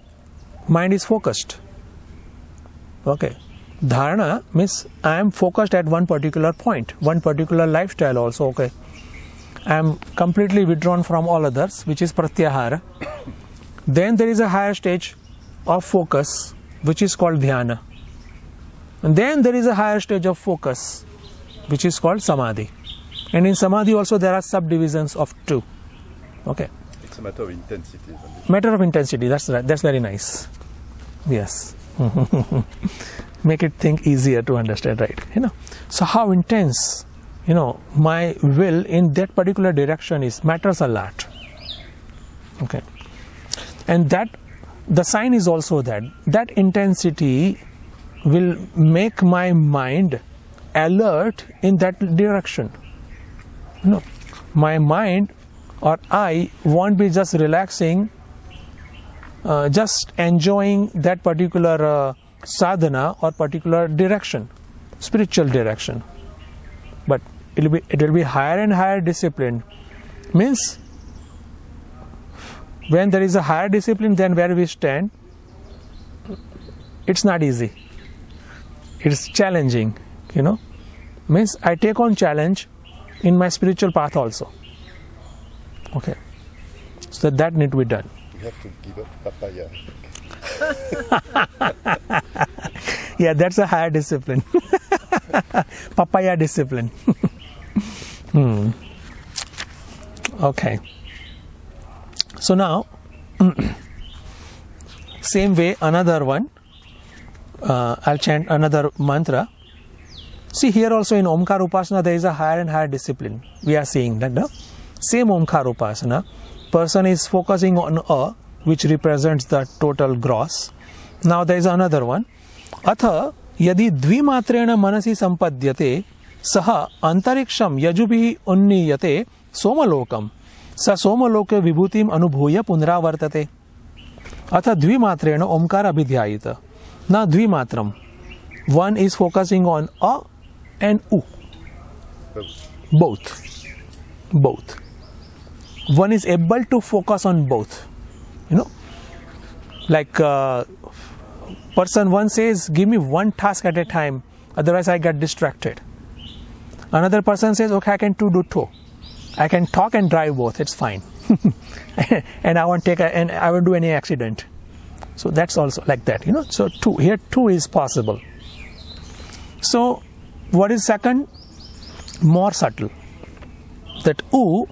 mind is focused. Okay. Dharana means I am focused at one particular point, one particular lifestyle also. Okay. I am completely withdrawn from all others, which is pratyahara. Then there is a higher stage of focus, which is called dhyana. And then there is a higher stage of focus, which is called samadhi. And in samadhi also there are subdivisions of two. Okay. It's a matter of intensity. Matter of intensity, that's right. That's very nice. Yes. Make it think easier to understand, right? So how intense, my will in that particular direction matters a lot. Okay. And that the sign is also that intensity will make my mind alert in that direction. My mind or I won't be just relaxing, just enjoying that particular sadhana or particular direction, spiritual direction. But it will be higher and higher discipline. Means when there is a higher discipline than where we stand, it's not easy. It's challenging, Means I take on challenge in my spiritual path also. Okay. So that need to be done. We have to give up papaya. Yeah, that's a higher discipline. Papaya discipline. Okay. So now, same way, another one. I'll chant another mantra. See, here also in Omkar Upasana there is a higher and higher discipline. We are seeing that, no? Same Omkar Upasana. Person is focusing on A, which represents the total gross. Now there is another one. Atha यदि द्विमात्रेण मनसि संपद्यते सह अंतरिक्षम यजुभिः उन्नीयते सोमलोकम स सोमलोके विभूतिम अनुभूय पुनरावर्तते. अथ द्विमात्रेण Omkar अभिध्यायित. Now द्विमात्रम. One is focusing on A and U. Both. One is able to focus on both. Like person one says, give me one task at a time, otherwise I get distracted. Another person says, okay, I can do two. I can talk and drive both, it's fine. And I won't do any accident. So that's also like that, So two is possible. So what is second? More subtle. That U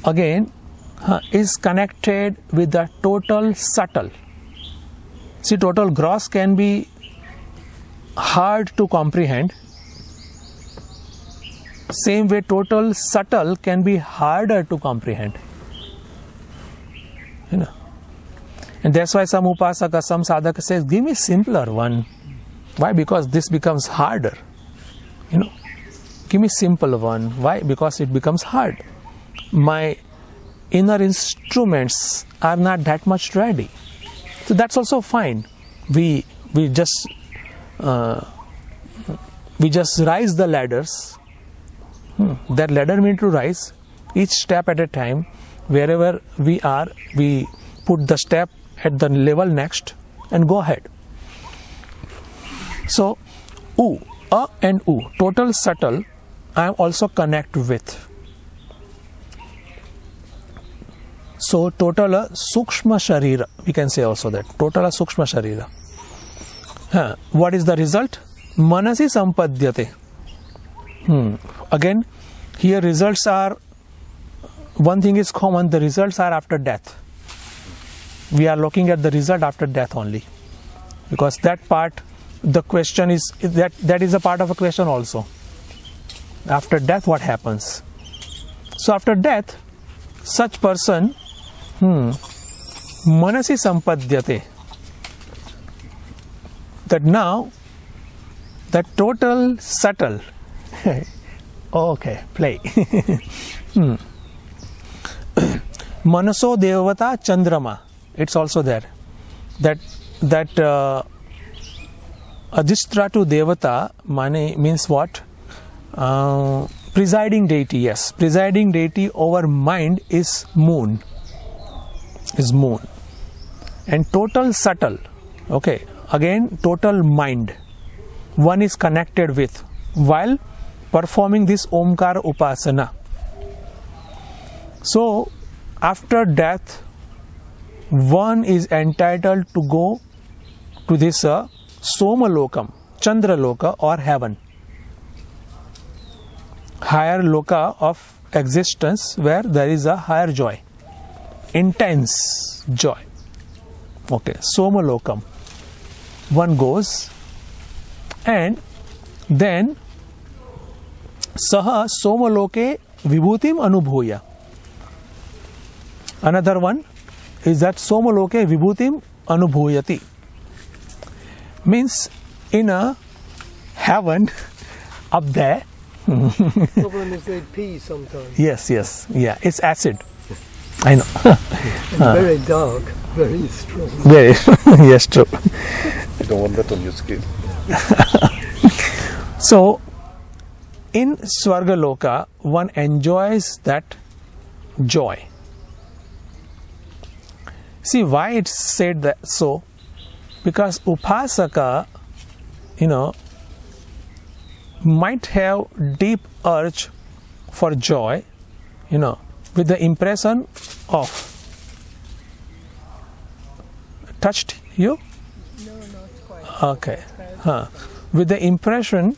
again is connected with the total subtle. See, total gross can be hard to comprehend. Same way, total subtle can be harder to comprehend. And that's why some upasaka, some sadhaka says, give me simpler one. Why? Because this becomes harder. Give me simple one. Why? Because it becomes hard. My inner instruments are not that much ready. So that's also fine. We just rise the ladders. That ladder means to rise each step at a time. Wherever we are, we put the step at the level next and go ahead. So, U, A and U, total subtle, I am also connect with. So, total sukshma sharira, we can say also that. Total sukshma sharira. What is the result? Manasi sampadyate. Again, here results are, one thing is common, the results are after death. We are looking at the result after death only. Because that part, the question is, that is a part of a question also. After death, what happens? So after death, such person, manasi sampadyate. That now, the total subtle, okay, play. Manaso devata chandrama, it's also there. That adhistratu devata means what? Presiding deity, yes. Presiding deity over mind is moon. And total subtle, okay, again total mind, one is connected with while performing this Omkara Upasana. So, after death, one is entitled to go to this Somalokam, Chandraloka or heaven, higher loka of existence where there is a higher joy, intense joy. Okay, Somalokam. One goes and then Saha Somaloke Vibhutim Anubhuya. Another one is that Somaloke Vibhutim Anubhuyati. Means in a heaven up there. Problem is they pee sometimes. Yes, yeah, it's acid. I know. And very dark, very strong. Very, yes, true. You don't want that on your skin. So, in Swargaloka, one enjoys that joy. See why it's said that so? Because Upasaka, might have deep urge for joy, with the impression of touched you? No, not quite. Okay. With the impression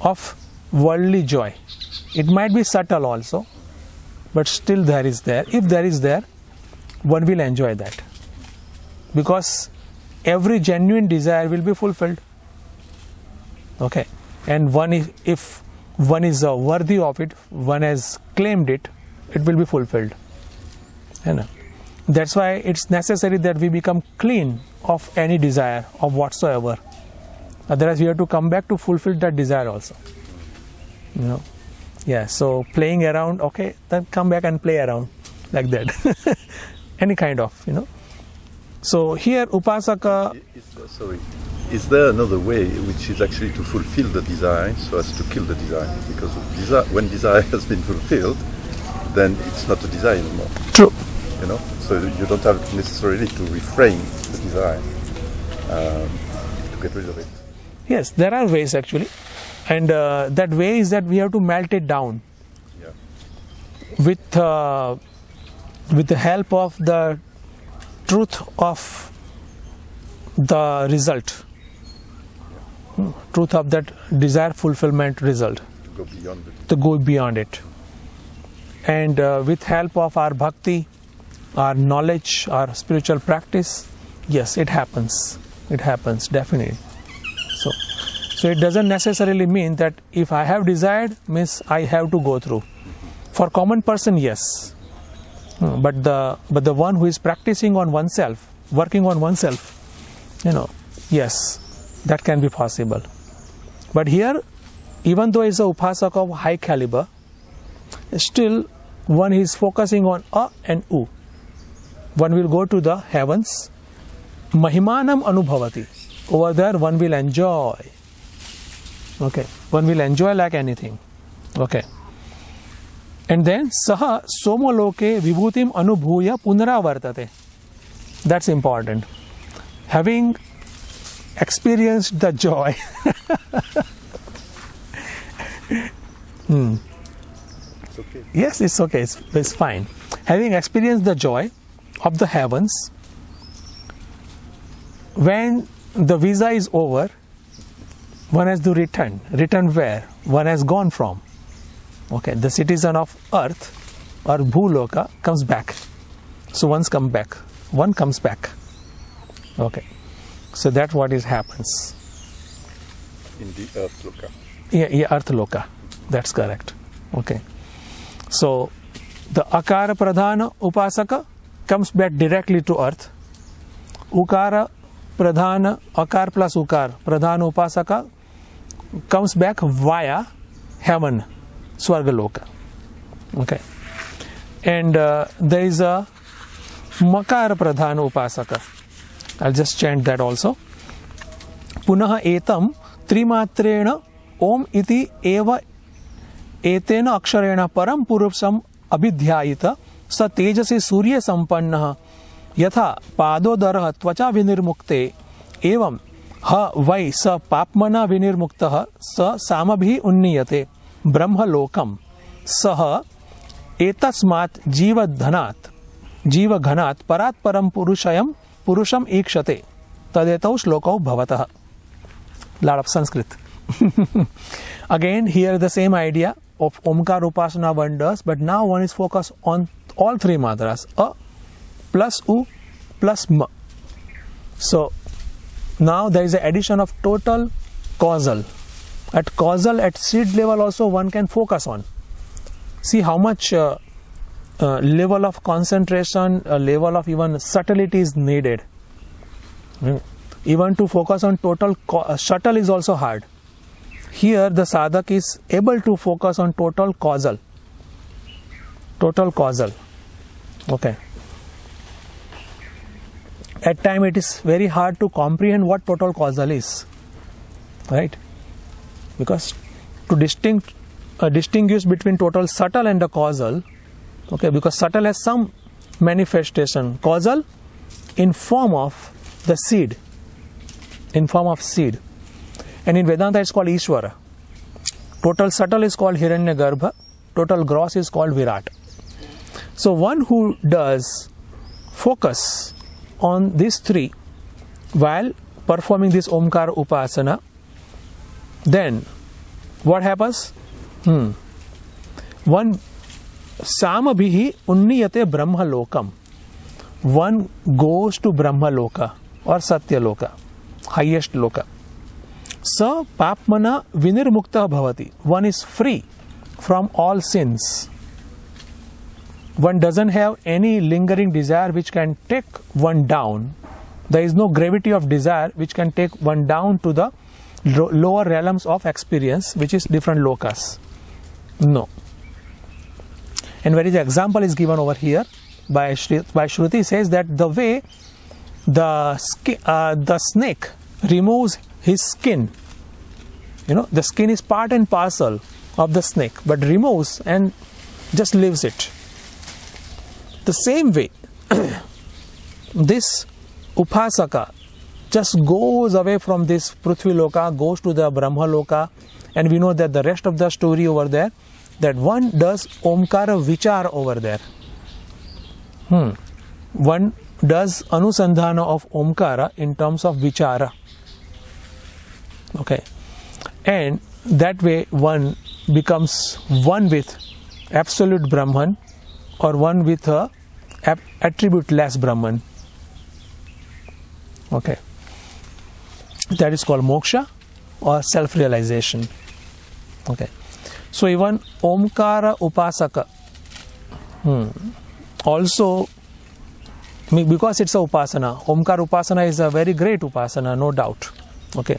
of worldly joy. It might be subtle also, but still there is there. If there is there, one will enjoy that. Because every genuine desire will be fulfilled. Okay. And if one is worthy of it, one has claimed it, it will be fulfilled. That's why it's necessary that we become clean of any desire of whatsoever. Otherwise, we have to come back to fulfill that desire also. Yeah, so playing around, okay, then come back and play around like that. Any kind of, So here, Upasaka. Is there another way which is actually to fulfill the desire so as to kill the desire? Because when desire has been fulfilled, then it's not a desire anymore. True. So you don't have necessarily to refrain the desire to get rid of it. Yes, there are ways actually. And that way is that we have to melt it down. Yeah. With the help of the truth of the result. Truth of that desire fulfillment result. To go beyond it. And with help of our bhakti, our knowledge, our spiritual practice, yes, it happens. It happens, definitely. So it doesn't necessarily mean that if I have desired, means I have to go through. For common person, yes. But the one who is practicing on oneself, working on oneself, yes, that can be possible. But here, even though it's a upasaka of high caliber, still one is focusing on A and U. One will go to the heavens. Mahimanam anubhavati. Over there one will enjoy. Okay. One will enjoy like anything. Okay. And then saha somaloke vibhutim anubhuya punaravartate. That's important. Having experienced the joy. It's okay. Yes, it's okay. It's fine. Having experienced the joy of the heavens, when the visa is over, one has to return. Return where? One has gone from. Okay, the citizen of earth or Bhuloka comes back. So one comes back. Okay. So that's what happens. In the earth loka. Yeah, earth loka. That's correct. Okay. So the akara pradhana upasaka comes back directly to earth. Ukara pradhana, akar plus ukar, pradhana upasaka comes back via heaven, Swargaloka. Okay. And there is a makara pradhana upasaka. I'll just chant that also. Punaha etam trimatrena om iti eva etena aksharena param purusham abhidhyayita sa tejasi surya sampannah yatha padodarah tvacha vinirmukte evam ha vai sa papmana vinirmuktah sa samabhi unniyate brahmalokam sah etasmat jivadhanat parat param purusham ikshate tadetau shlokau bhavatah. Lot of Sanskrit. Again, here the same idea of Omkar Upasana one does, but now one is focused on all three matras, A plus U plus M. So now there is an addition of total causal. At seed level also one can focus on. See how much level of concentration, level of even subtlety is needed. Even to focus on total subtle is also hard. Here the sadhak is able to focus on total causal. Okay. At times it is very hard to comprehend what total causal is. Right? Because to distinguish between total subtle and the causal, okay, because subtle has some manifestation, causal in form of the seed. And in Vedanta it's called Ishvara. Total subtle is called Hiranyagarbha. Total gross is called Virat. So one who does focus on these three while performing this Omkar Upasana, then what happens? One samabhihi unniyate brahmalokam. One goes to Brahmaloka or Satyaloka, highest loka. Sa papmana vinirmukta bhavati. One is free from all sins. One doesn't have any lingering desire which can take one down. There is no gravity of desire which can take one down to the lower realms of experience, which is different lokas. No. And where is the example is given over here by Shruti says that the way the snake removes his skin, the skin is part and parcel of the snake, but removes and just leaves it. The same way, this upasaka just goes away from this Prithvi Loka, goes to the Brahma Loka, and we know that the rest of the story over there, that one does Omkara Vichar over there. One does Anusandhana of Omkara in terms of Vichara. Okay. And that way one becomes one with absolute Brahman or one with a attribute-less Brahman. Okay. That is called moksha or self-realization. Okay. So even Omkara Upasaka also, because it's a Upasana, Omkara Upasana is a very great Upasana, no doubt. Okay.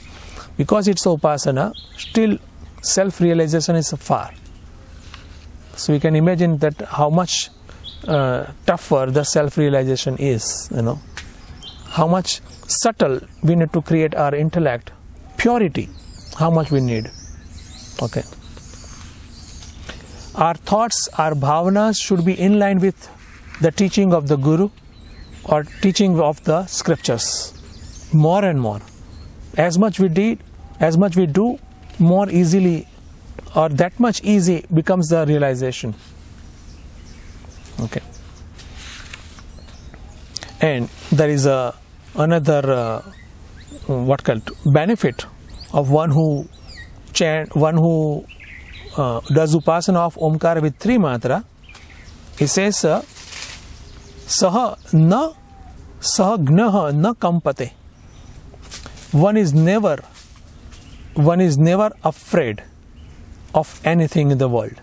Because it's a Upasana, still self-realization is far. So you can imagine that how much tougher the self-realization is, how much subtle we need to create our intellect, purity, how much we need. Okay. Our thoughts, our bhavnas should be in line with the teaching of the Guru or teaching of the scriptures. More and more. As much we do, more easily or that much easy becomes the realization. Okay. And there is another benefit of one who does upasana of Omkara with 3 matra. He says, Saha gnaha na kampate. One is never afraid of anything in the world.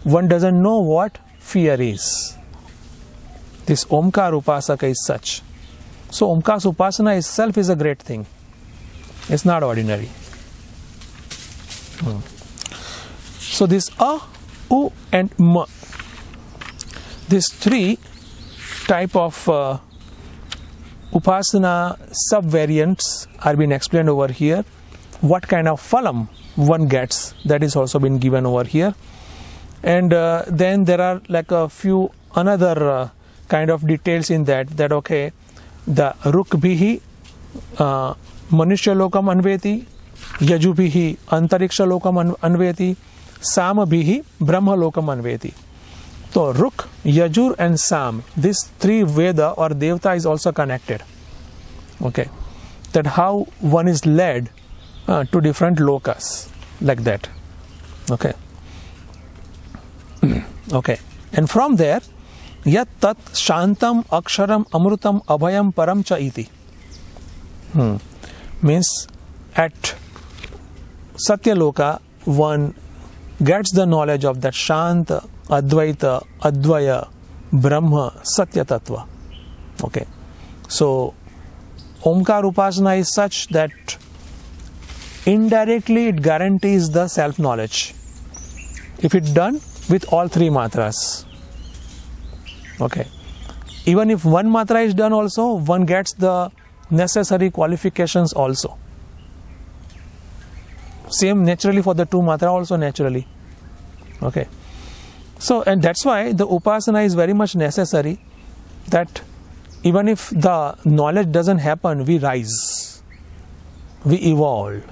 One doesn't know what fear is. This Omkar Upasaka is such. So Omkar's Upasana itself is a great thing. It's not ordinary. So this A, U and Ma, these 3 type of Upasana sub-variants are being explained over here. What kind of phalam one gets, that is also been given over here. And then there are like a few another kind of details in that okay, the Rukbhihi Manushya Lokam Anveti, Yajubhihi Antariksha Lokam Anveti, Samabhihi Brahma Lokam Anveti. So Ruk, Yajur and Sam, these 3 Veda or Devta is also connected. Okay, that how one is led to different lokas, like that. Okay. Okay, and from there, Yat Tat Shantam Aksharam Amrutam Abhayam Param Cha Iti. Means at Satyaloka one gets the knowledge of that Shanta, Advaita, Advaya, Brahma, Satya Tattva. Okay, so Omkar Upasana is such that indirectly it guarantees the self-knowledge if it's done with all 3 matras. Okay, even if one matra is done also, one gets the necessary qualifications also. Same naturally for the 2 matra also naturally. Okay, so and that's why the upasana is very much necessary, that even if the knowledge doesn't happen, we rise, we evolve.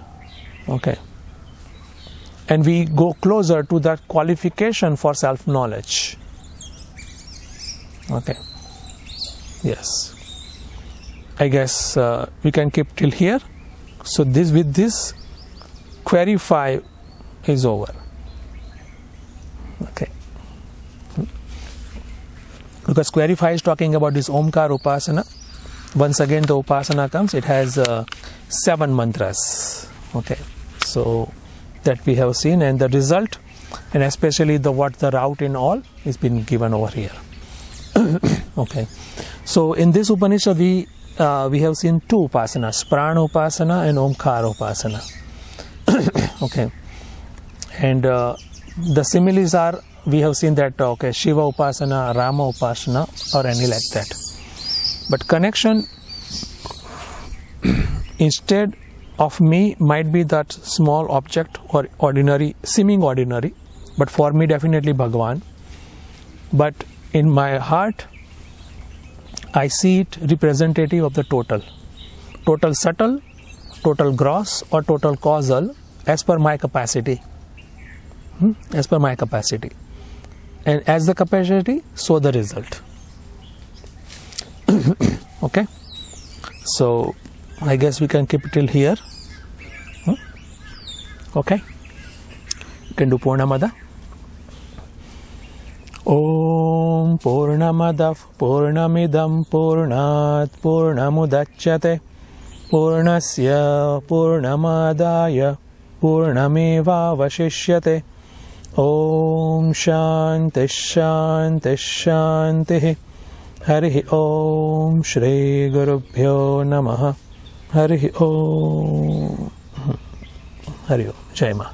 Okay, and we go closer to that qualification for self-knowledge. Okay, yes, I guess we can keep till here. So this, with this, query 5 is over. Okay, because query 5 is talking about this Omkar Upasana. Once again the Upasana comes, it has 7 mantras. Okay, so that we have seen, and the result, and especially the route in all is been given over here. Okay, so in this Upanishad we have seen 2 upasanas, Prana Upasana and Omkara Upasana. Okay, and the similes are, we have seen that okay, Shiva Upasana, Rama Upasana, or any like that. But connection instead of me might be that small object or ordinary, seeming ordinary, but for me definitely Bhagavan. But in my heart, I see it representative of the total subtle, total gross, or total causal, as per my capacity. As per my capacity. And as the capacity, so the result. Okay, so I guess we can keep it till here. Okay, you can do Purnamada. Om Purnamadav Purnamidam Purnat Purnamudachyate Purnasya Purnamadaya Purnameva Vashishyate. Om Shanti Shanti Shanti. Hari Om Shri Gurubhyo Namaha. Hari Om. Hari Om. Jai Ma.